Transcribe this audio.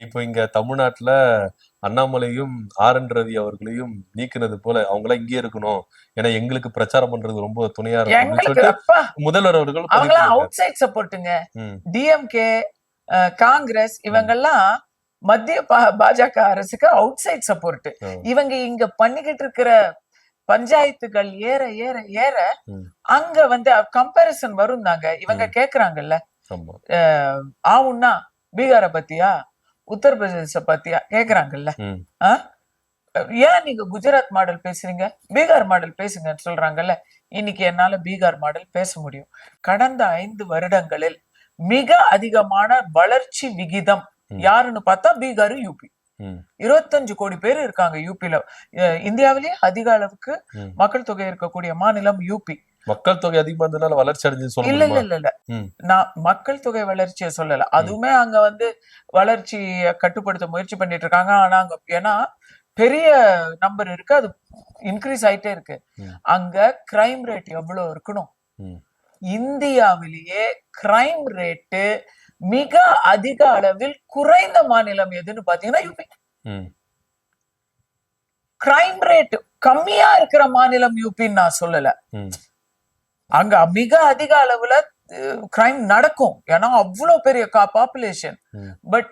இப்போ இங்க தமிழ்நாட்டுல அண்ணாமலையும் ரவி அவர்களையும் நீக்கினது போல அவங்களாம் இங்கே இருக்கணும், ஏன்னா எங்களுக்கு பிரச்சாரம் பண்றது ரொம்ப துணையா இருக்கும் அப்படின்னு எங்களுக்கு சொல்லிட்டு அப்பா முதல்வர் அவர்கள் பதிவு அவங்களாம் பண்ணிருக்காரு. அவுட் சைட் சப்போர்ட்டுங்க. ம், டிஎம்கே, காங்கிரஸ் இவங்கெல்லாம் மத்திய பாஜக அரசுக்கு அவுட் சைட் சப்போர்ட். ம், இவங்க இங்க பண்ணிக்கிட்டு இருக்கிற பஞ்சாயத்துகள் ஏற ஏற ஏற ம், அங்க வந்து கம்பேரிசன் வரும் தாங்க. இவங்க கேக்குறாங்கல்ல, ஆமா. ஆவுன்னா பீகார பத்தியா உத்தரப்பிரதேச பத்தியா கேக்குறாங்கல்ல. ம், ஆ? ஏன் நீங்க குஜராத் மாடல் பேசுறீங்க, பீகார் மாடல் பேசுங்கன்னு சொல்றாங்கல்ல. இன்னைக்கு என்னால பீகார் மாடல் பேச முடியும். கடந்த 5 வருடங்களில் மிக அதிகமான வளர்ச்சி விகிதம் யாருன்னு பார்த்தா பீகார், யூபி. ம், 25 கோடி பேர் இருக்காங்க யூபில. இந்தியாவிலேயே அதிக அளவுக்கு மக்கள் தொகை இருக்கக்கூடிய மாநிலம் யூபி. மக்கள் தொகை அதிகமா இருந்ததுனால வளர்ச்சி அடைஞ்சு சொல்ல இல்ல முடியுமா? இல்ல இல்ல இல்ல ம், நான் மக்கள் தொகை வளர்ச்சியை சொல்லல. அதுவுமே அங்க வந்து வளர்ச்சியை கட்டுப்படுத்த முயற்சி பண்ணிட்டு இருக்காங்க. ஆனா அங்க ஏன்னா பெரிய நம்பர் இருக்கு, அது இன்க்ரீஸ் ஆயிட்டே இருக்கு. ம், அங்க கிரைம் ரேட் எவ்வளவு இருக்கணும்? ம், இந்தியாவிலேயே கிரைம் ரேட்டு மிக அதிக அளவில் குறைந்த மாநிலம் எதுன்னு பாத்தீங்கன்னா யூபி. ம், கிரைம் ரேட் கம்மியா இருக்கிற மாநிலம் யூபின்னு நான் சொல்லல. ம், அங்க மிக அதிக அளவுல கிரைம் நடக்கும், ஏன்னா அவ்வளவு பெரிய பாப்புலேஷன். ம். பட்